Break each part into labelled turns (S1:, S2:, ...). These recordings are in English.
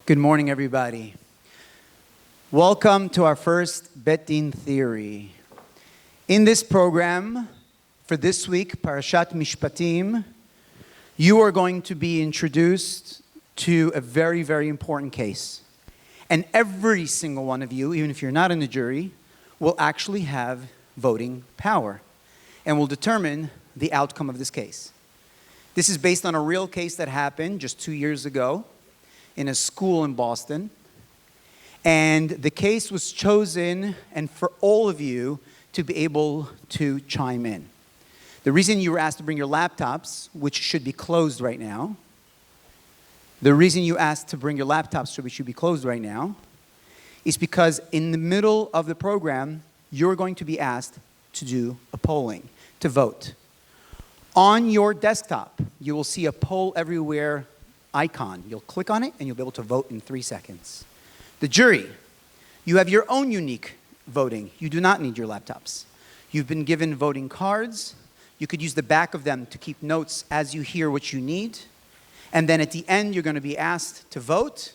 S1: Good morning, everybody. Welcome to our first Beit theory. In this program, for this week, Parashat Mishpatim, you are going to be introduced to a very, very important case. And every single one of you, even if you're not in the jury, will actually have voting power and will determine the outcome of this case. This is based on a real case that happened just 2 years ago in a school in Boston. And the case was chosen and for all of you to be able to chime in. The reason you were asked to bring your laptops, which should be closed right now, which should be closed right now, is because in the middle of the program, you're going to be asked to do a polling, to vote. On your desktop, you will see a poll everywhere icon. You'll click on it and you'll be able to vote in 3 seconds. The jury, you have your own unique voting. You do not need your laptops. You've been given voting cards. You could use the back of them to keep notes as you hear what you need. And then at the end, you're going to be asked to vote.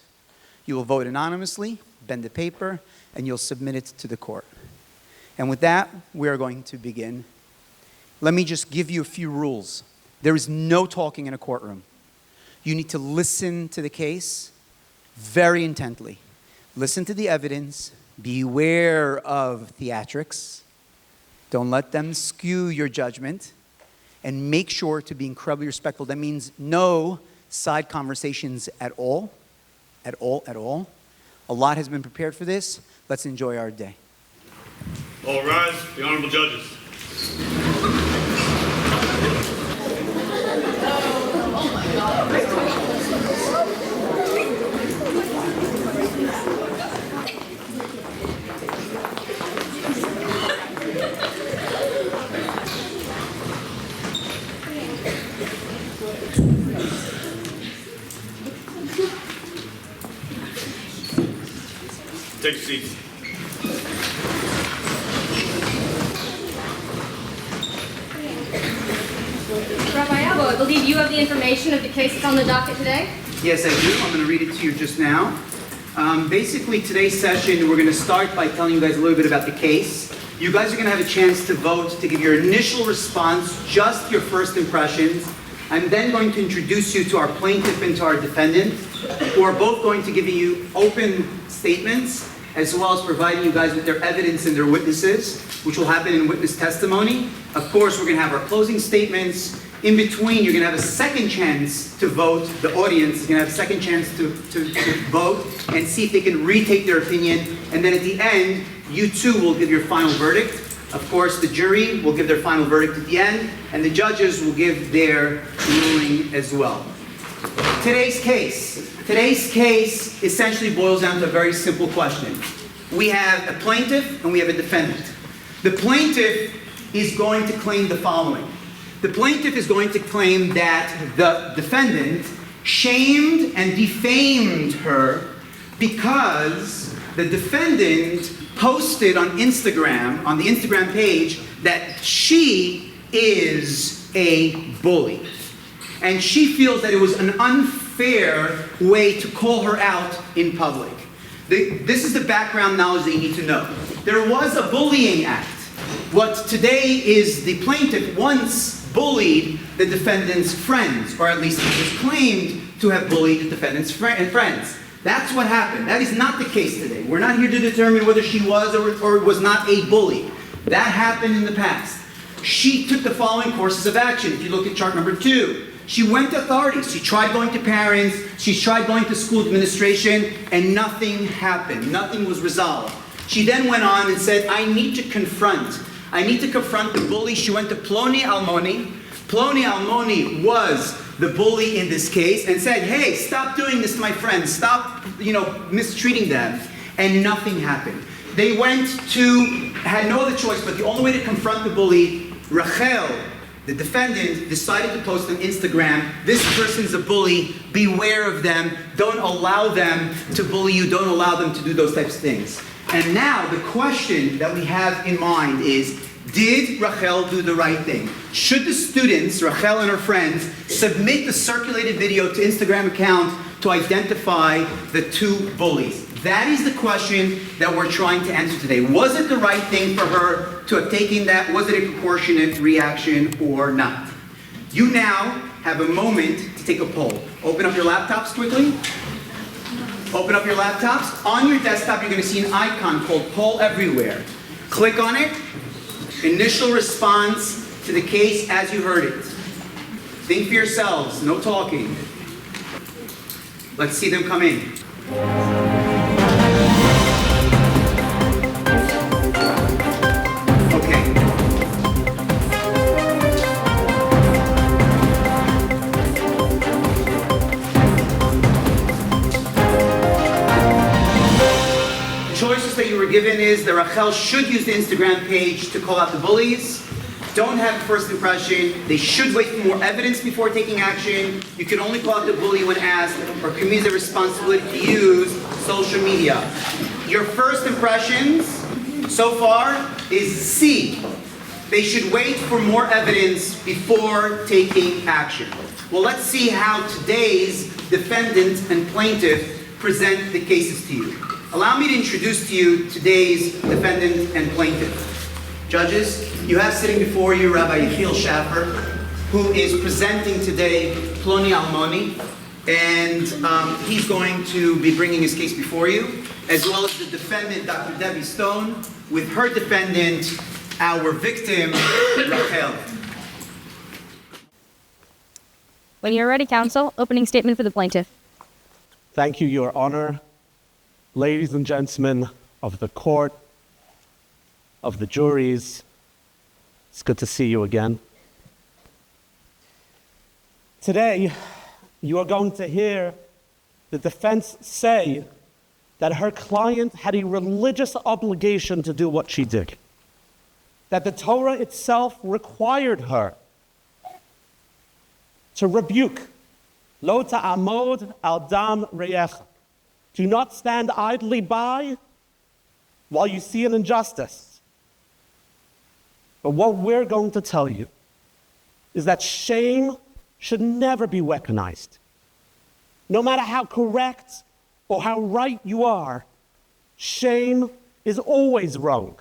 S1: You will vote anonymously, bend the paper, and you'll submit it to the court. And with that, we are going to begin. Let me just give you a few rules. There is no talking in a courtroom. You need to listen to the case very intently. Listen to the evidence. Beware of theatrics. Don't let them skew your judgment. And make sure to be incredibly respectful. That means no side conversations at all. At all, at all. A lot has been prepared for this. Let's enjoy our day.
S2: All rise, the honorable judges. Take your seats.
S3: Rabbi Abbo, I believe you have the information of the case that's on the docket today?
S1: Yes, I do. I'm going to read it to you just now. Basically, today's session, we're going to start by telling you guys a little bit about the case. You guys are going to have a chance to vote, to give your initial response, just your first impressions. I'm then going to introduce you to our plaintiff and to our defendant, who are both going to give you open statements, as well as providing you guys with their evidence and their witnesses, which will happen in witness testimony. Of course, we're going to have our closing statements. In between, you're going to have a second chance to vote. The audience is going to have a second chance to vote and see if they can retake their opinion. And then at the end, you too will give your final verdict. Of course, the jury will give their final verdict at the end, and the judges will give their ruling as well. Today's case essentially boils down to a very simple question. We have a plaintiff and we have a defendant. The plaintiff is going to claim the following. The plaintiff is going to claim that the defendant shamed and defamed her because the defendant posted on Instagram, on the Instagram page, that she is a bully. And she feels that it was an unfair way to call her out in public. This is the background knowledge that you need to know. There was a bullying act. What today is the plaintiff once bullied the defendant's friends, or at least it was claimed to have bullied the defendant's friends. That's what happened. That is not the case today. We're not here to determine whether she was or was not a bully. That happened in the past. She took the following courses of action. If you look at chart number 2, she went to authorities. She tried going to parents. She tried going to school administration, and nothing happened. Nothing was resolved. She then went on and said, I need to confront the bully. She went to Ploni Almoni, Ploni Almoni was the bully in this case and said, hey, stop doing this to my friends, stop, mistreating them, and nothing happened. They had no other choice, but the only way to confront the bully, Rachel, the defendant, decided to post on Instagram, this person's a bully, beware of them, don't allow them to bully you, don't allow them to do those types of things. And now the question that we have in mind is, did Rachel do the right thing? Should the students, Rachel and her friends, submit the circulated video to Instagram account to identify the two bullies? That is the question that we're trying to answer today. Was it the right thing for her to have taken that? Was it a proportionate reaction or not? You now have a moment to take a poll. Open up your laptops quickly. Open up your laptops. On your desktop, you're going to see an icon called Poll Everywhere. Click on it. Initial response to the case as you heard it. Think for yourselves, no talking. Let's see them come in. Okay. The choices that you were given is that Rachel should use the Instagram page to call out the bullies. Don't have a first impression. They should wait for more evidence before taking action. You can only call out the bully when asked, or commit the responsibility to use social media. Your first impressions so far is C. They should wait for more evidence before taking action. Well, let's see how today's defendant and plaintiff present the cases to you. Allow me to introduce to you today's defendant and plaintiff. Judges, you have sitting before you Rabbi Yechiel Schaffer, who is presenting today Ploni Almoni, and he's going to be bringing his case before you, as well as the defendant, Dr. Debbie Stone, with her defendant, our victim, Rachel.
S3: When you're ready, counsel, opening statement for the plaintiff.
S4: Thank you, Your Honor. Ladies and gentlemen of the court, of the juries, it's good to see you again. Today, you are going to hear the defense say that her client had a religious obligation to do what she did, that the Torah itself required her to rebuke, lo ta'amod al dam re'echa, do not stand idly by while you see an injustice. But what we're going to tell you is that shame should never be weaponized. No matter how correct or how right you are, shame is always wrong.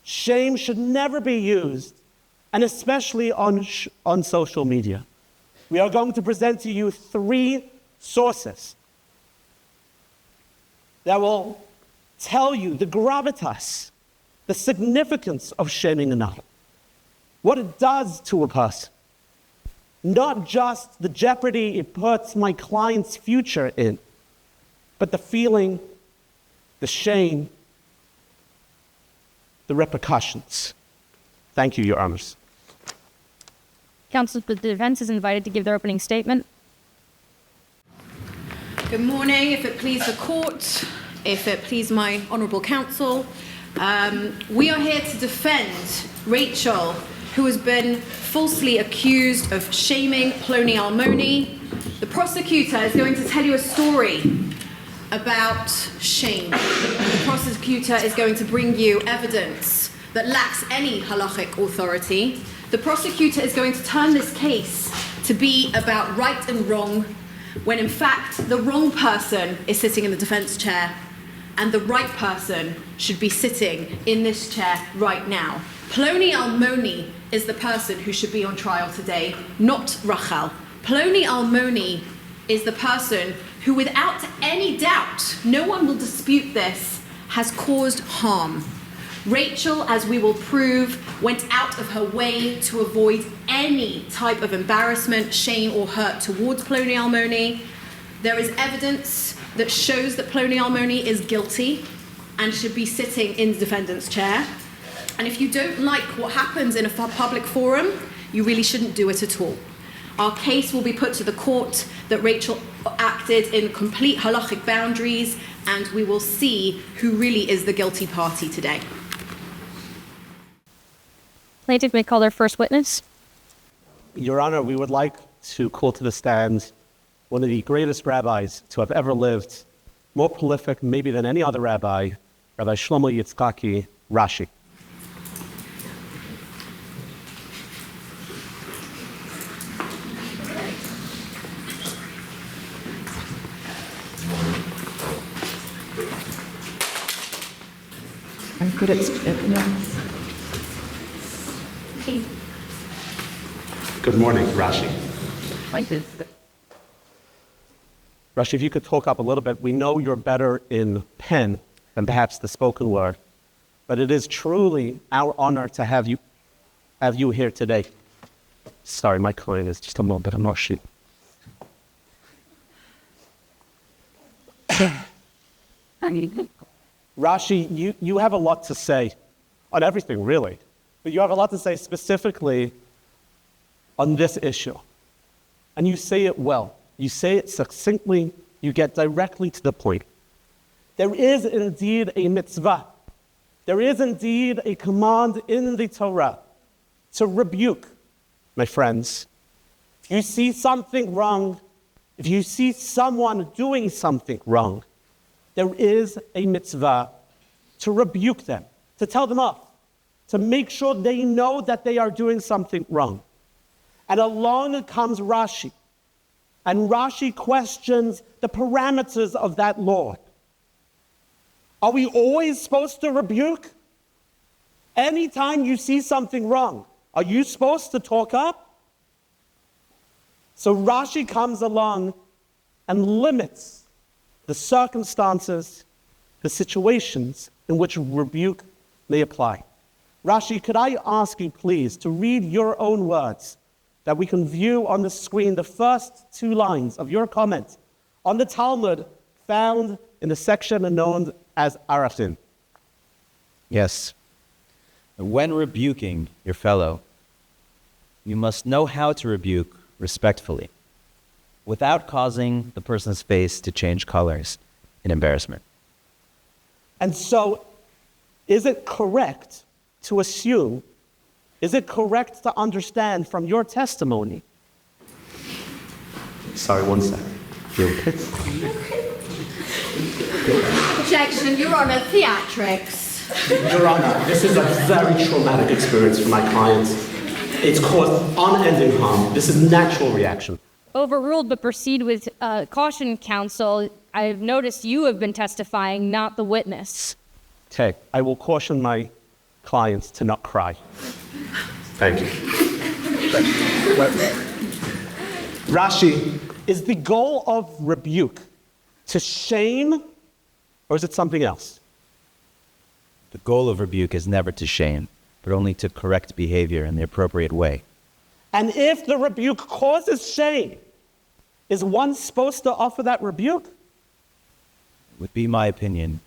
S4: Shame should never be used, and especially on social media. We are going to present to you 3 sources that will tell you the gravitas, the significance of shaming another, what it does to a person, not just the jeopardy it puts my client's future in, but the feeling, the shame, the repercussions. Thank you, Your Honors.
S3: Counsel, the defense is invited to give their opening statement.
S5: Good morning. If it please the court, if it please my honourable counsel, we are here to defend Rachel, who has been falsely accused of shaming Ploni Almoni. The prosecutor is going to tell you a story about shame. The prosecutor is going to bring you evidence that lacks any halachic authority. The prosecutor is going to turn this case to be about right and wrong, when in fact the wrong person is sitting in the defense chair and the right person should be sitting in this chair right now. Ploni Almoni is the person who should be on trial today, not Rachel. Ploni Almoni is the person who, without any doubt, no one will dispute this, has caused harm. Rachel, as we will prove, went out of her way to avoid any type of embarrassment, shame, or hurt towards Ploni Almoni. There is evidence that shows that Ploni Almoni is guilty and should be sitting in the defendant's chair. And if you don't like what happens in a public forum, you really shouldn't do it at all. Our case will be put to the court that Rachel acted in complete halachic boundaries, and we will see who really is the guilty party today.
S3: Plaintiff may call their first witness.
S4: Your Honor, we would like to call to the stand one of the greatest rabbis to have ever lived, more prolific maybe than any other rabbi, Rabbi Shlomo Yitzchaki, Rashi.
S6: I'm good at
S4: Good morning, Rashi.
S6: like this.
S4: Rashi, if you could talk up a little bit. We know you're better in pen than perhaps the spoken word, but it is truly our honor to have you here today. Sorry, my client is just a little bit, I'm not sure. Rashi, you have a lot to say on everything, really. But you have a lot to say specifically on this issue. And you say it well. You say it succinctly. You get directly to the point. There is indeed a mitzvah. There is indeed a command in the Torah to rebuke, my friends. If you see something wrong, if you see someone doing something wrong, there is a mitzvah to rebuke them, to tell them off, to make sure they know that they are doing something wrong. And along comes Rashi, and Rashi questions the parameters of that law. Are we always supposed to rebuke? Anytime you see something wrong, are you supposed to talk up? So Rashi comes along and limits the circumstances, the situations in which rebuke may apply. Rashi, could I ask you please to read your own words that we can view on the screen the first 2 lines of your comment on the Talmud found in the section known as Arafin.
S7: Yes. When rebuking your fellow, you must know how to rebuke respectfully, without causing the person's face to change colors in embarrassment.
S4: And so, is it correct to assume, is it correct to understand from your testimony? Sorry, one second.
S3: Objection, Your Honor, theatrics.
S4: Your Honor, this is a very traumatic experience for my client. It's caused unending harm. This is natural reaction.
S3: Overruled, but proceed with caution, counsel. I've noticed you have been testifying, not the witness.
S4: Okay, I will caution my clients to not cry. Thank you. Rashi, is the goal of rebuke to shame, or is it something else?
S7: The goal of rebuke is never to shame, but only to correct behavior in the appropriate way.
S4: And if the rebuke causes shame, is one supposed to offer that rebuke?
S7: It would be my opinion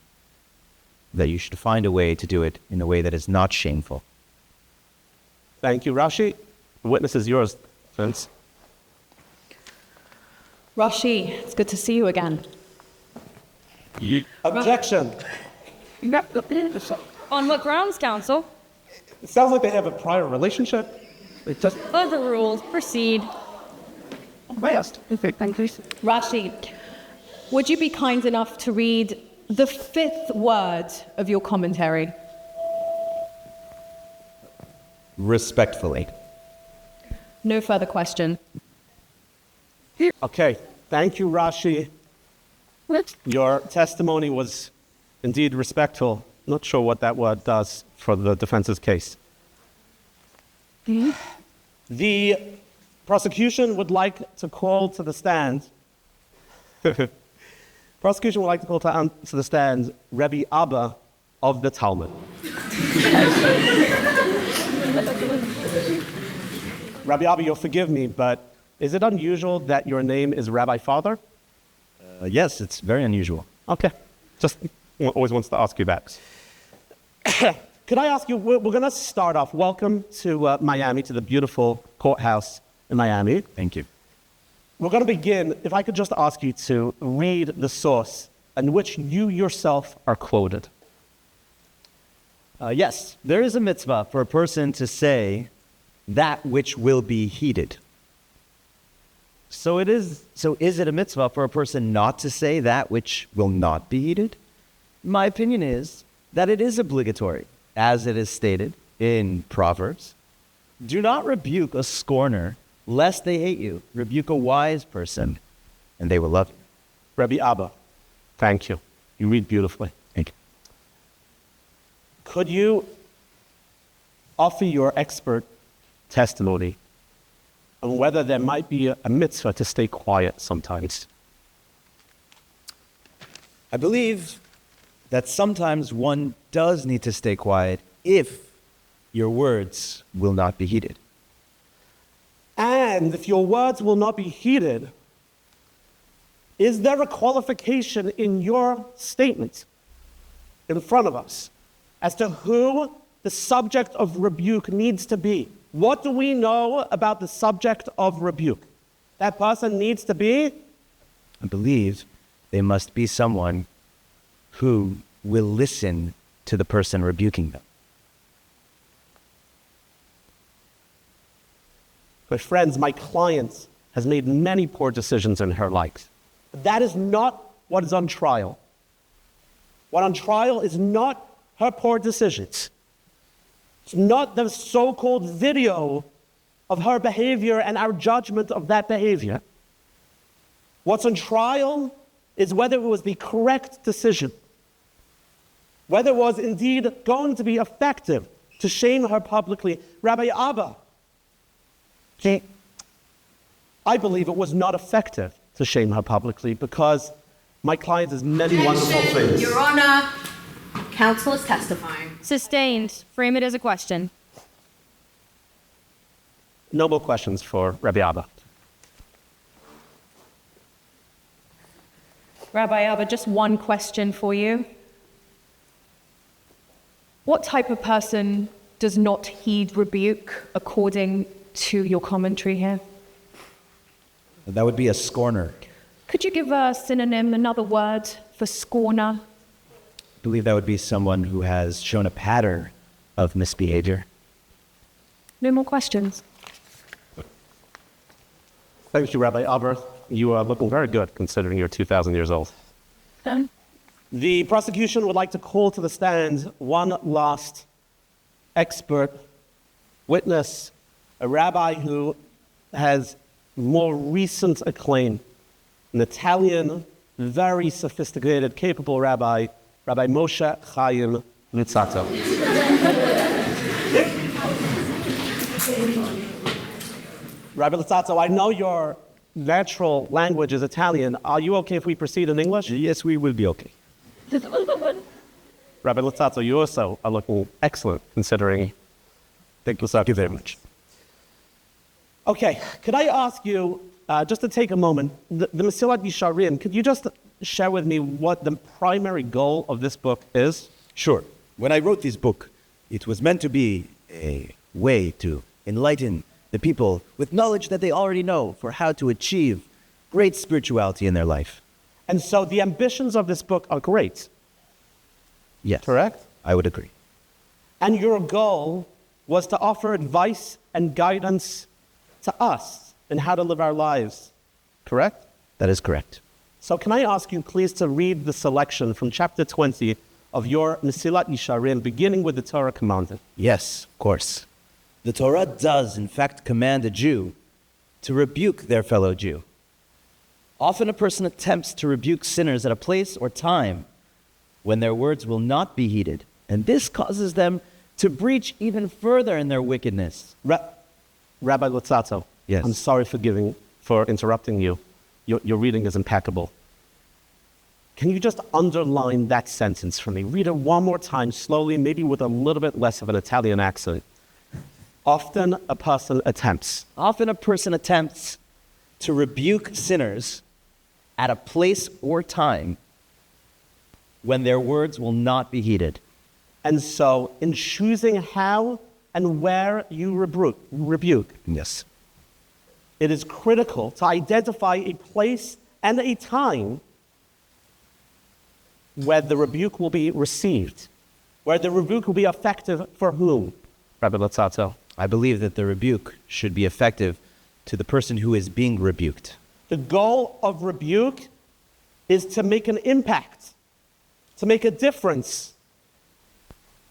S7: that you should find a way to do it in a way that is not shameful.
S4: Thank you, Rashi. The witness is yours, Vince.
S6: Rashi, it's good to see you again.
S4: Objection.
S3: On what grounds, counsel?
S4: It sounds like they have a prior relationship. It just...
S3: Overruled. Proceed.
S6: Rashi, would you be kind enough to read the 5th word of your commentary?
S7: Respectfully.
S6: No further question.
S4: Okay, thank you, Rashi. Your testimony was indeed respectful. Not sure what that word does for the defense's case. The prosecution would like to call to the stand. Prosecution would like to call to the stand Rebbe Abba of the Talmud. Rabbi Abba, you'll forgive me, but is it unusual that your name is Rabbi Father?
S7: Yes, it's very unusual.
S4: Okay, just always wants to ask you that. Could I ask you, we're going to start off. Welcome to Miami, to the beautiful courthouse in Miami.
S7: Thank you.
S4: We're going to begin, if I could just ask you to read the source in which you yourself are quoted.
S7: Yes, there is a mitzvah for a person to say that which will be heeded. So is it a mitzvah for a person not to say that which will not be heeded? My opinion is that it is obligatory, as it is stated in Proverbs. Do not rebuke a scorner, lest they hate you. Rebuke a wise person, and they will love you.
S4: Rabbi Abba, thank you. You read beautifully.
S7: Thank you.
S4: Could you offer your expert testimony on whether there might be a mitzvah to stay quiet sometimes?
S7: I believe that sometimes one does need to stay quiet if your words will not be heeded.
S4: And if your words will not be heeded, is there a qualification in your statement in front of us as to who the subject of rebuke needs to be? What do we know about the subject of rebuke? That person needs to be?
S7: I believe they must be someone who will listen to the person rebuking them.
S4: But friends, my client has made many poor decisions in her life. That is not what is on trial. What on trial is not her poor decisions. It's not the so-called video of her behavior and our judgment of that behavior. What's on trial is whether it was the correct decision, whether it was indeed going to be effective to shame her publicly. Rabbi Abba, I believe it was not effective to shame her publicly because my client has many wonderful things.
S5: Your Honor, counsel is testifying.
S3: Sustained. Frame it as a question.
S4: No more questions for Rabbi Abba.
S6: Rabbi Abba, just one question for you. What type of person does not heed rebuke according to your commentary here?
S7: That would be a scorner.
S6: Could you give a synonym, another word for scorner?
S7: I believe that would be someone who has shown a pattern of misbehavior.
S6: No more questions.
S4: Thank you, Rabbi Abba. You are looking very good considering you're 2,000 years old. The prosecution would like to call to the stand one last expert witness, a rabbi who has more recent acclaim, an Italian, very sophisticated, capable rabbi, Rabbi Moshe Chaim Luzzatto. Rabbi Luzzatto, I know your natural language is Italian. Are you okay if we proceed in English?
S7: Yes, we will be okay.
S4: Rabbi Luzzatto, you also are looking excellent considering.
S7: Thank you very much.
S4: Okay, could I ask you, just to take a moment, the Mesilat Yesharim, could you just share with me what the primary goal of this book is?
S7: Sure. When I wrote this book, it was meant to be a way to enlighten the people with knowledge that they already know for how to achieve great spirituality in their life.
S4: And so the ambitions of this book are great.
S7: Yes.
S4: Correct?
S7: I would agree.
S4: And your goal was to offer advice and guidance to us in how to live our lives. Correct?
S7: That is correct.
S4: So can I ask you please to read the selection from chapter 20 of your Mesilat Yesharim, beginning with the Torah commandment?
S7: Yes, of course. The Torah does, in fact, command a Jew to rebuke their fellow Jew. Often a person attempts to rebuke sinners at a place or time when their words will not be heeded, and this causes them to breach even further in their wickedness.
S4: Rabbi Luzzatto,
S7: Yes.
S4: I'm sorry for interrupting you. Your reading is impeccable. Can you just underline that sentence for me? Read it one more time slowly, maybe with a little bit less of an Italian accent. Often a person attempts
S7: To rebuke sinners at a place or time when their words will not be heeded.
S4: And so, in choosing how and where you rebuke,
S7: Yes.
S4: it is critical to identify a place and a time where the rebuke will be received, where the rebuke will be effective for whom? Rabbi Lotzato.
S7: I believe that the rebuke should be effective to the person who is being rebuked.
S4: The goal of rebuke is to make an impact, to make a difference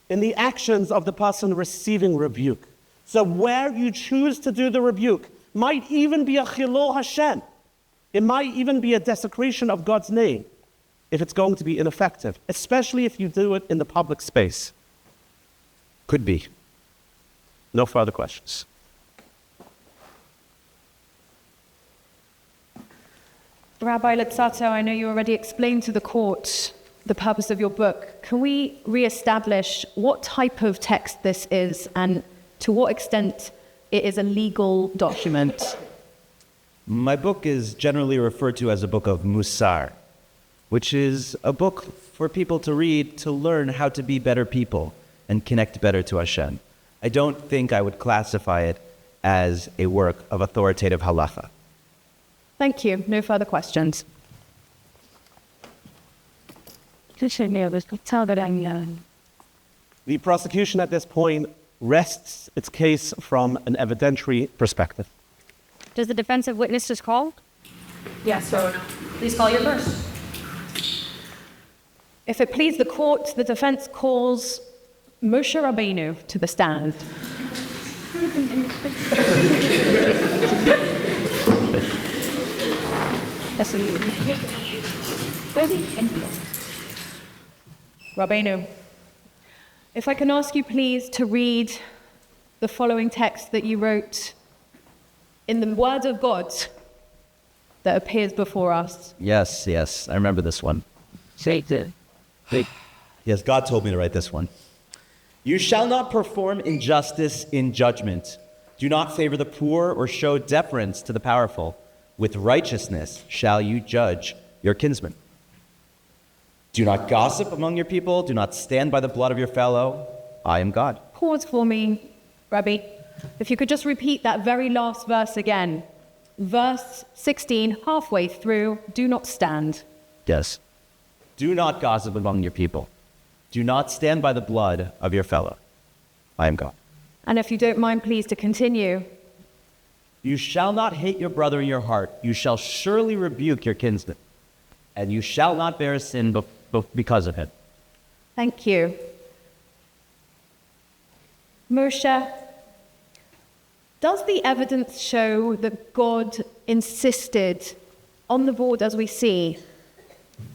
S4: in the actions of the person receiving rebuke. So where you choose to do the rebuke might even be a chilul Hashem. It might even be a desecration of God's name if it's going to be ineffective, especially if you do it in the public space.
S7: Could be.
S4: No further questions.
S6: Rabbi Lotzato, I know you already explained to the court the purpose of your book. Can we reestablish what type of text this is and to what extent it is a legal document?
S7: My book is generally referred to as a book of Musar, which is a book for people to read to learn how to be better people and connect better to Hashem. I don't think I would classify it as a work of authoritative halacha.
S6: Thank you. No further questions.
S4: The prosecution at this point rests its case from an evidentiary perspective.
S3: Does the defensive witness just call?
S6: Yes or no?
S3: Please call your first.
S6: If it please the court, the defense calls Moshe Rabbeinu to the stand. Rabbeinu, if I can ask you please to read the following text that you wrote in the Word of God that appears before us.
S7: Yes, I remember this one. Yes, God told me to write this one. You shall not perform injustice in judgment. Do not favor the poor or show deference to the powerful. With righteousness shall you judge your kinsman. Do not gossip among your people. Do not stand by the blood of your fellow. I am God.
S6: Pause for me, Rabbi. If you could just repeat that very last verse again. Verse 16, halfway through, do not stand.
S7: Yes. Do not gossip among your people. Do not stand by the blood of your fellow. I am God.
S6: And if you don't mind, please, to continue.
S7: You shall not hate your brother in your heart. You shall surely rebuke your kinsman, and you shall not bear a sin because of it.
S6: Thank you. Moshe, does the evidence show that God insisted on the board, as we see,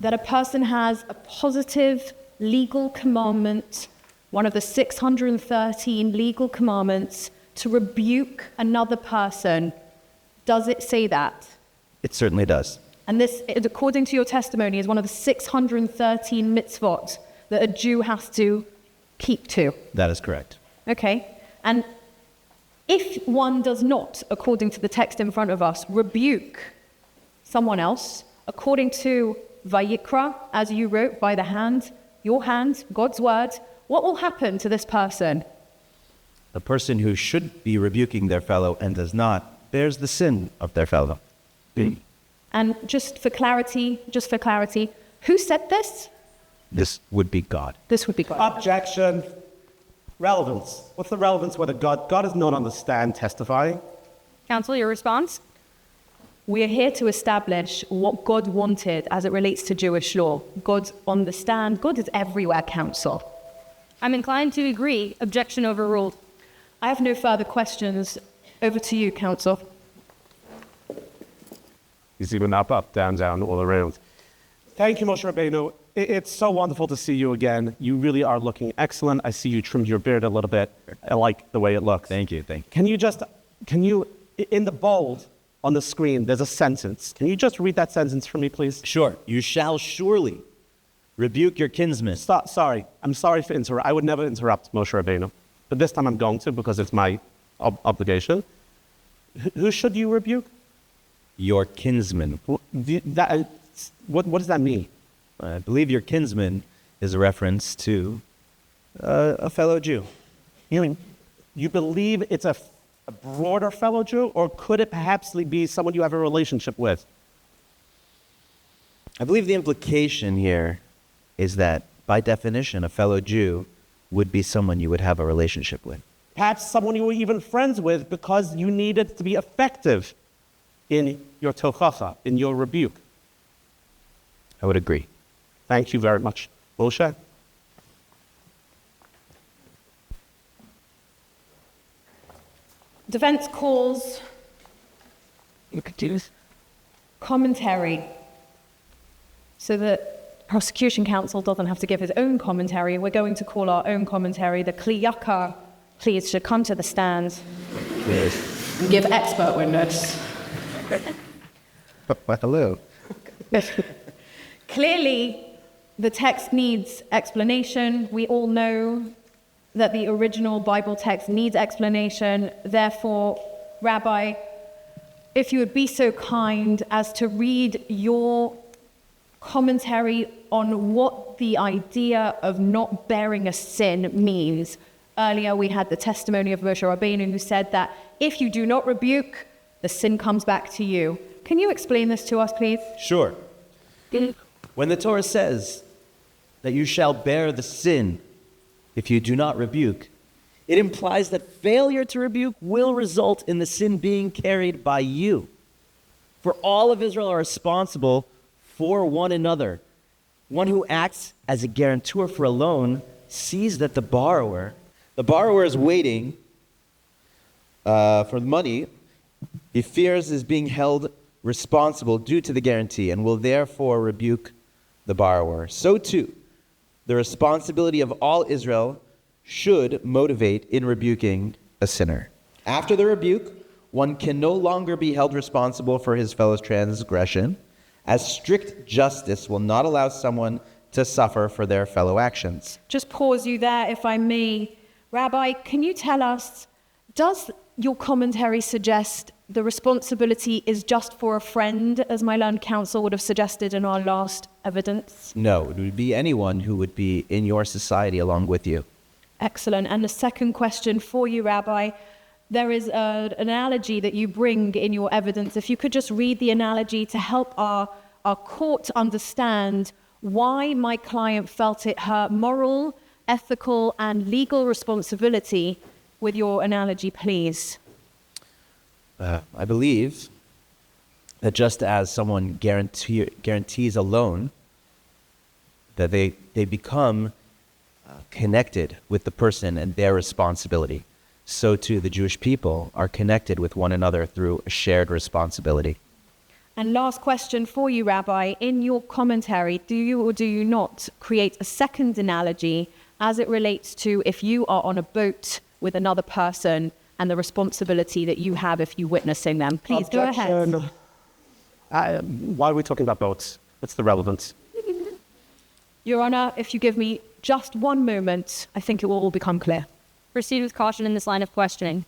S6: that a person has a positive legal commandment, one of the 613 legal commandments, to rebuke another person? Does it say that?
S7: It certainly does.
S6: And this, according to your testimony, is one of the 613 mitzvot that a Jew has to keep to.
S7: That is correct.
S6: Okay. And if one does not, according to the text in front of us, rebuke someone else, according to Vayikra, as you wrote by the hand, your hand, God's word, what will happen to this person?
S7: The person who should be rebuking their fellow and does not bears the sin of their fellow.
S6: And just for clarity, who said this?
S7: This would be God.
S6: This would be God.
S4: Objection. Relevance. What's the relevance whether God is not on the stand testifying?
S3: Counsel, your response?
S6: We are here to establish what God wanted as it relates to Jewish law. God's on the stand. God is everywhere, counsel.
S3: I'm inclined to agree. Objection overruled.
S6: I have no further questions. Over to you, counsel.
S4: You see, we're up, down, all around. Thank you, Moshe Rabbeinu. It's so wonderful to see you again. You really are looking excellent. I see you trimmed your beard a little bit. I like the way it looks.
S7: Thank you.
S4: Can you, in the bold on the screen, there's a sentence. Can you just read that sentence for me, please?
S7: Sure. You shall surely rebuke your kinsman.
S4: Sorry. I'm sorry for interrupt. I would never interrupt Moshe Rabbeinu. But this time I'm going to because it's my obligation. Who should you rebuke?
S7: Your kinsman.
S4: What does that mean?
S7: I believe your kinsman is a reference to A fellow Jew.
S4: You believe it's a broader fellow Jew, or could it perhaps be someone you have a relationship with?
S7: I believe the implication here is that, by definition, a fellow Jew would be someone you would have a relationship with.
S4: Perhaps someone you were even friends with because you needed to be effective in your tochacha, in your rebuke.
S7: I would agree.
S4: Thank you very much. Moshe?
S6: Defense calls commentary so that prosecution counsel doesn't have to give his own commentary. We're going to call our own commentary. The Kli Yakar, please, should come to the stand and give expert witness.
S7: Well, hello.
S6: Clearly, the text needs explanation. We all know that the original Bible text needs explanation. Therefore, Rabbi, if you would be so kind as to read your commentary on what the idea of not bearing a sin means. Earlier, we had the testimony of Moshe Rabbeinu, who said that if you do not rebuke, the sin comes back to you. Can you explain this to us, please?
S7: Sure. When the Torah says that you shall bear the sin if you do not rebuke, it implies that failure to rebuke will result in the sin being carried by you. For all of Israel are responsible for one another. One who acts as a guarantor for a loan sees that the borrower is waiting for the money he fears is being held responsible due to the guarantee and will therefore rebuke the borrower. So too, the responsibility of all Israel should motivate in rebuking a sinner. After the rebuke, one can no longer be held responsible for his fellow's transgression, as strict justice will not allow someone to suffer for their fellow actions.
S6: Just pause you there, if I may. Rabbi, can you tell us, does your commentary suggest the responsibility is just for a friend, as my learned counsel would have suggested in our last evidence?
S7: No, it would be anyone who would be in your society along with you.
S6: Excellent. And the second question for you, Rabbi, there is an analogy that you bring in your evidence. If you could just read the analogy to help our court understand why my client felt it her moral, ethical, and legal responsibility with your analogy, please.
S7: I believe that just as someone guarantees a loan, that they become connected with the person and their responsibility, so too the Jewish people are connected with one another through a shared responsibility.
S6: And last question for you, Rabbi. In your commentary, do you or do you not create a second analogy as it relates to if you are on a boat with another person and the responsibility that you have if you're witnessing them? Please go ahead.
S4: Why are we talking about boats? What's the relevance?
S6: Your Honor, if you give me just one moment, I think it will all become clear.
S3: Proceed with caution in this line of questioning.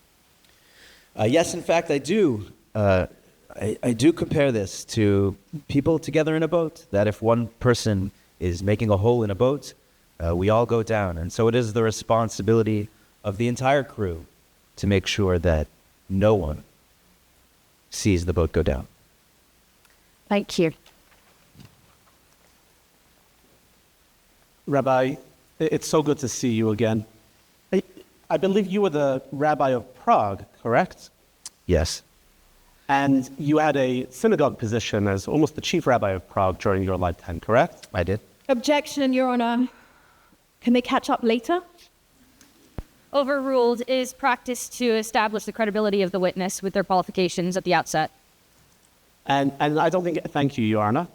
S7: Yes, in fact, I do. I do compare this to people together in a boat, that if one person is making a hole in a boat, we all go down. And so it is the responsibility of the entire crew to make sure that no one sees the boat go down.
S6: Thank you.
S4: Rabbi, it's so good to see you again. I believe you were the rabbi of Prague, correct?
S7: Yes.
S4: And you had a synagogue position as almost the chief rabbi of Prague during your lifetime, correct?
S7: I did.
S6: Objection, Your Honor. Can they catch up later?
S3: Overruled. It is practice to establish the credibility of the witness with their qualifications at the outset.
S4: And I don't think, thank you, Your Honor.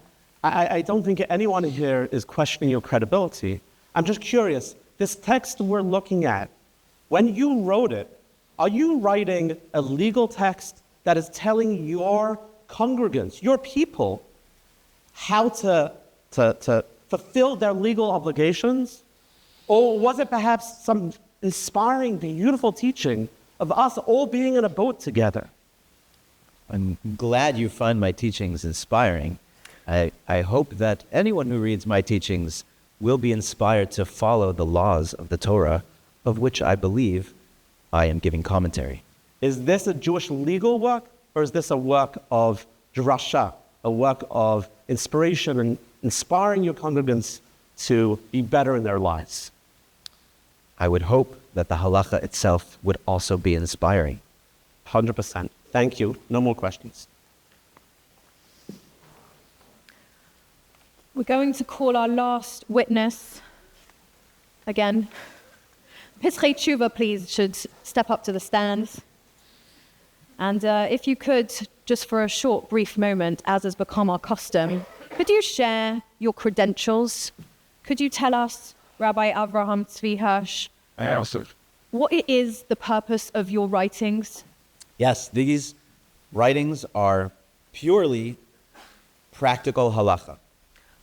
S4: I don't think anyone here is questioning your credibility. I'm just curious, this text we're looking at, when you wrote it, are you writing a legal text that is telling your congregants, your people, how to fulfill their legal obligations? Or was it perhaps some inspiring, beautiful teaching of us all being in a boat together?
S7: I'm glad you find my teachings inspiring. I hope that anyone who reads my teachings will be inspired to follow the laws of the Torah, of which I believe I am giving commentary.
S4: Is this a Jewish legal work, or is this a work of drasha, a work of inspiration and inspiring your congregants to be better in their lives?
S7: I would hope that the halacha itself would also be inspiring.
S4: 100%. Thank you. No more questions.
S6: We're going to call our last witness again. Pischei Tshuva, please, should step up to the stands. And if you could, just for a short, brief moment, as has become our custom, could you share your credentials? Could you tell us, Rabbi Avraham Tzvi Hirsch, what it is the purpose of your writings?
S7: Yes, these writings are purely practical halacha.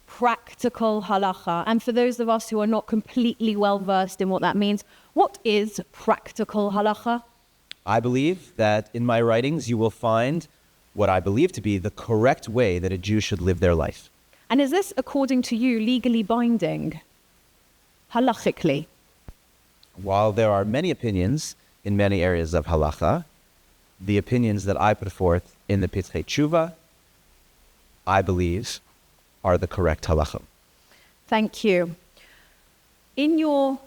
S6: Practical halacha. And for those of us who are not completely well versed in what that means, what is practical halacha?
S7: I believe that in my writings you will find what I believe to be the correct way that a Jew should live their life.
S6: And is this, according to you, legally binding? Halachically?
S7: While there are many opinions in many areas of halacha, the opinions that I put forth in the Pischei Tshuva, I believe, are the correct halacha.
S6: Thank you. In your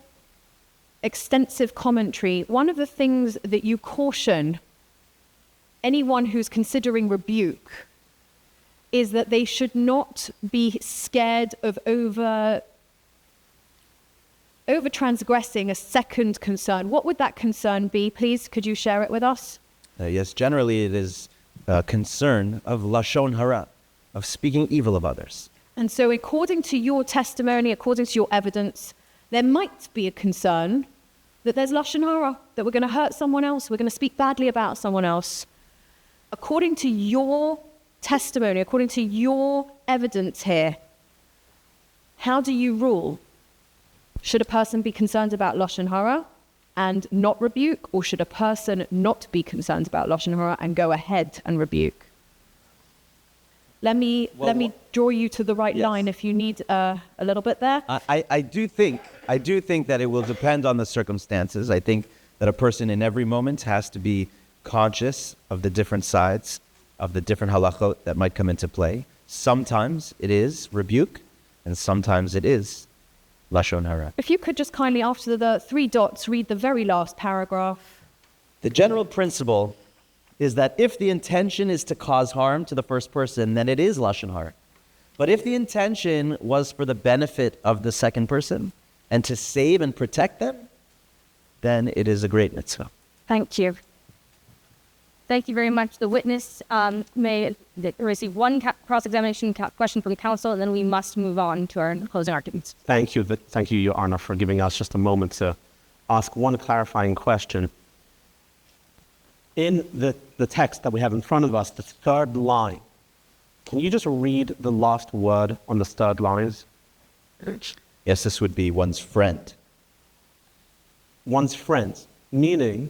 S6: extensive commentary, one of the things that you caution anyone who's considering rebuke is that they should not be scared of over transgressing a second concern. What would that concern be, please? Could you share it with us?
S7: Yes, generally it is a concern of lashon hara, of speaking evil of others.
S6: And so according to your testimony, according to your evidence, there might be a concern that there's lashon hara, that we're going to hurt someone else, we're going to speak badly about someone else. According to your testimony, according to your evidence here, how do you rule? Should a person be concerned about lashon hara and not rebuke, or should a person not be concerned about lashon hara and go ahead and rebuke? Let me draw you to the right line if you need a little bit there.
S7: I do think that it will depend on the circumstances. I think that a person in every moment has to be conscious of the different sides of the different halachot that might come into play. Sometimes it is rebuke, and sometimes it is lashon hara.
S6: If you could just kindly, after the 3 dots, read the very last paragraph.
S7: The general principle is that if the intention is to cause harm to the first person, then it is lashon hara. But if the intention was for the benefit of the second person and to save and protect them, then it is a great mitzvah.
S3: Thank you. Thank you very much. The witness may receive one cross-examination question from counsel, and then we must move on to our closing arguments.
S4: Thank you, Your Honor, for giving us just a moment to ask one clarifying question. In the text that we have in front of us, the third line, can you just read the last word on the third lines?
S7: Yes, this would be one's friend.
S4: One's friend, meaning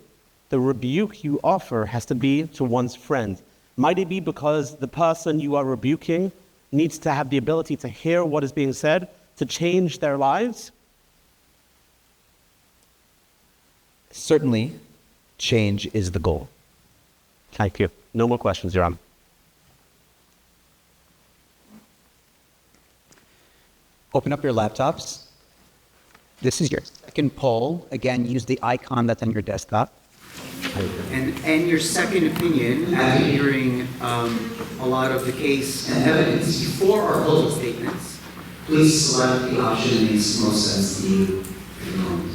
S4: the rebuke you offer has to be to one's friend. Might it be because the person you are rebuking needs to have the ability to hear what is being said, to change their lives?
S7: Certainly, change is the goal.
S4: Thank you. No more questions, Your Honor.
S8: Open up your laptops. This is your second poll. Again, use the icon that's on your desktop.
S1: And your second opinion, after hearing a lot of the case and evidence before our closing statements, please select the option that makes most sense to you at the moment.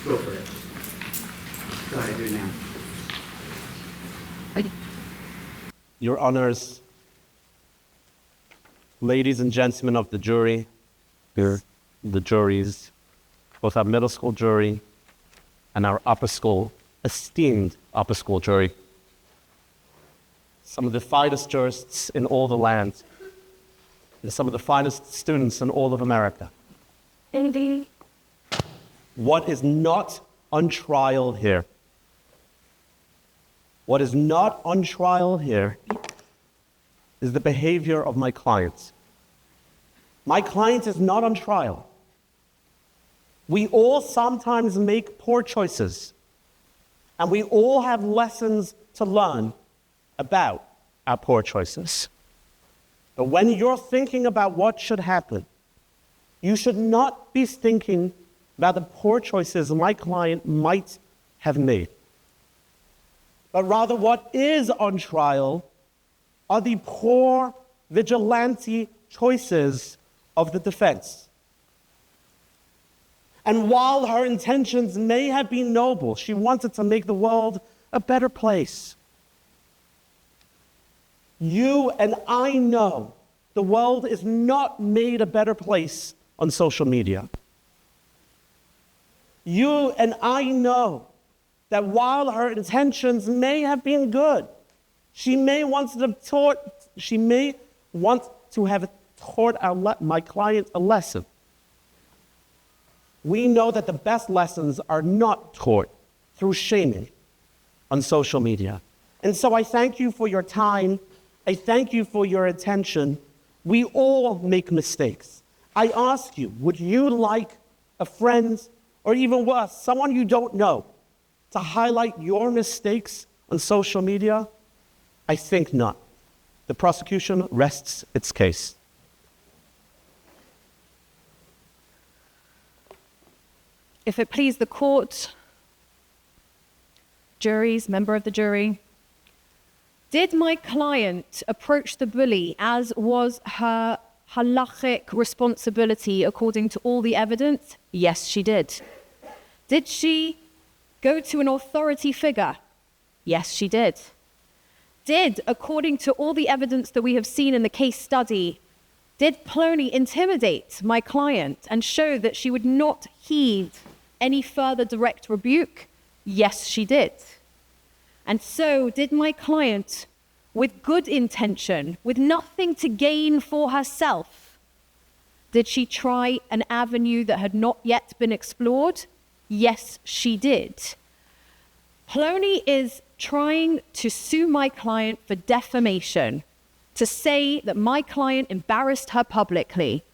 S1: Go for it. Go ahead, do it now.
S4: Your Honors, ladies and gentlemen of the jury, the juries, both our middle school jury and our esteemed upper school jury, some of the finest jurists in all the land, They're some of the finest students in all of America.
S3: Indeed.
S4: What is not on trial here? What is not on trial here is the behavior of my clients. My client is not on trial. We all sometimes make poor choices, and we all have lessons to learn about our poor choices. But when you're thinking about what should happen, you should not be thinking about the poor choices my client might have made. But rather, what is on trial are the poor vigilante choices of the defense. And while her intentions may have been noble, she wanted to make the world a better place. You and I know the world is not made a better place on social media. You and I know that while her intentions may have been good, she may want to have taught my client a lesson. We know that the best lessons are not taught through shaming on social media. And so I thank you for your time. I thank you for your attention. We all make mistakes. I ask you, would you like a friend, or even worse, someone you don't know, to highlight your mistakes on social media? I think not. The prosecution rests its case.
S6: If it please the court, juries, member of the jury, did my client approach the bully as was her halachic responsibility according to all the evidence? Yes, she did. Did she go to an authority figure? Yes, she did. Did, according to all the evidence that we have seen in the case study, did Plony intimidate my client and show that she would not heed any further direct rebuke? Yes, she did. And so did my client, with good intention, with nothing to gain for herself, did she try an avenue that had not yet been explored? Yes, she did. Plony is trying to sue my client for defamation, to say that my client embarrassed her publicly.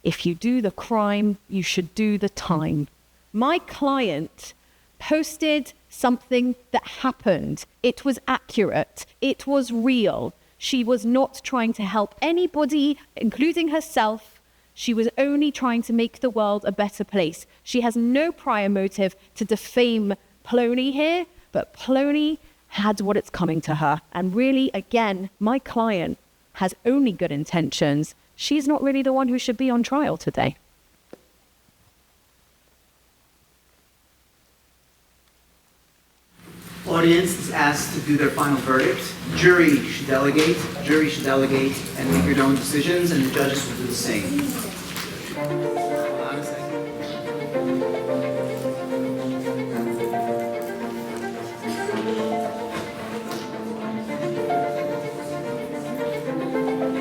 S6: If you do the crime, you should do the time. My client posted something that happened. It was accurate. It was real. She was not trying to help anybody, including herself. She was only trying to make the world a better place. She has no prior motive to defame Plony here, but Plony had what it's coming to her. And really, again, my client has only good intentions. She's not really the one who should be on trial today.
S1: Audience is asked to do their final verdict. Jury should delegate, and make your own decisions, and the judges will do the same. Hold on a second.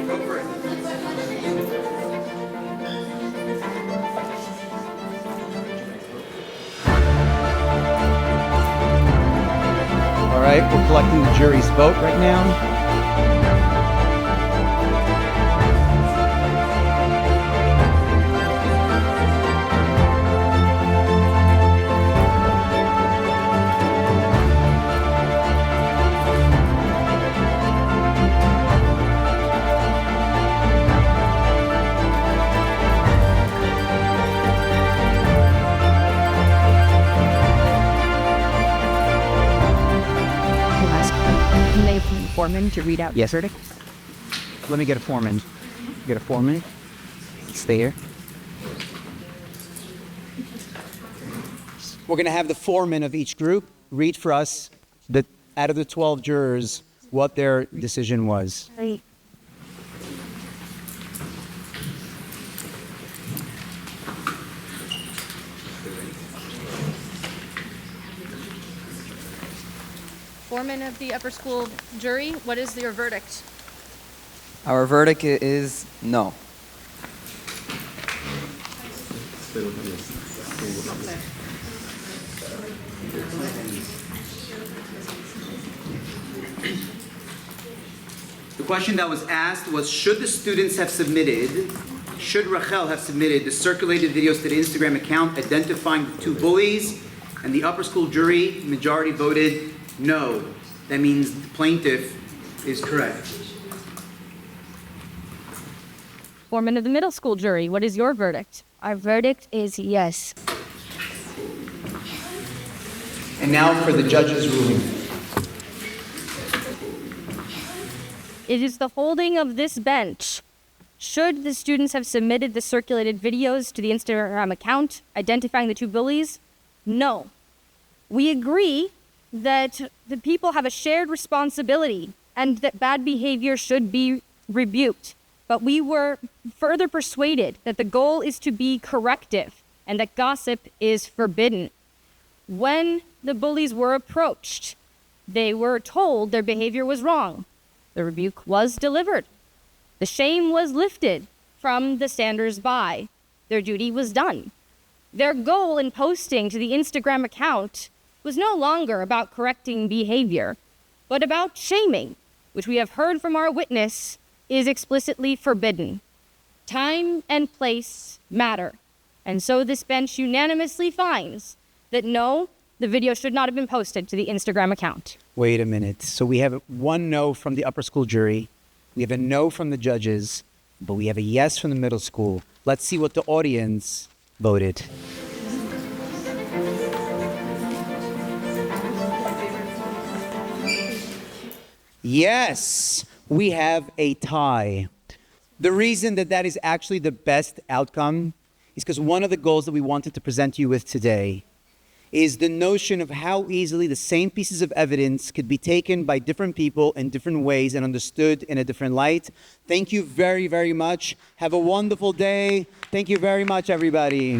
S1: Go for it.
S8: All right, we're collecting the jury's vote right now.
S3: Can they appoint a foreman to read out
S8: Yes.
S3: the verdict?
S8: Let me get a foreman. Get a foreman. Stay here. We're going to have the foreman of each group read for us, out of the 12 jurors, what their decision was.
S3: Right.
S9: Foreman of the upper school jury, what is your verdict? Our verdict is no.
S1: The question that was asked was, should Rachel have submitted the circulated videos to the Instagram account identifying the two bullies? And the upper school jury majority voted no. That means the plaintiff is correct.
S3: Foreman of the middle school jury, what is your verdict?
S10: Our verdict is yes.
S1: And now for the judge's ruling.
S3: It is the holding of this bench. Should the students have submitted the circulated videos to the Instagram account identifying the two bullies? No. We agree that the people have a shared responsibility and that bad behavior should be rebuked. But we were further persuaded that the goal is to be corrective and that gossip is forbidden. When the bullies were approached, they were told their behavior was wrong. The rebuke was delivered. The shame was lifted from the standers-by. Their duty was done. Their goal in posting to the Instagram account was no longer about correcting behavior, but about shaming, which we have heard from our witness is explicitly forbidden. Time and place matter. And so this bench unanimously finds that no, the video should not have been posted to the Instagram account.
S8: Wait a minute. So we have one no from the upper school jury. We have a no from the judges, but we have a yes from the middle school. Let's see what the audience voted. Yes, we have a tie. The reason that that is actually the best outcome is because one of the goals that we wanted to present you with today is the notion of how easily the same pieces of evidence could be taken by different people in different ways and understood in a different light. Thank you very, very much. Have a wonderful day. Thank you very much, everybody.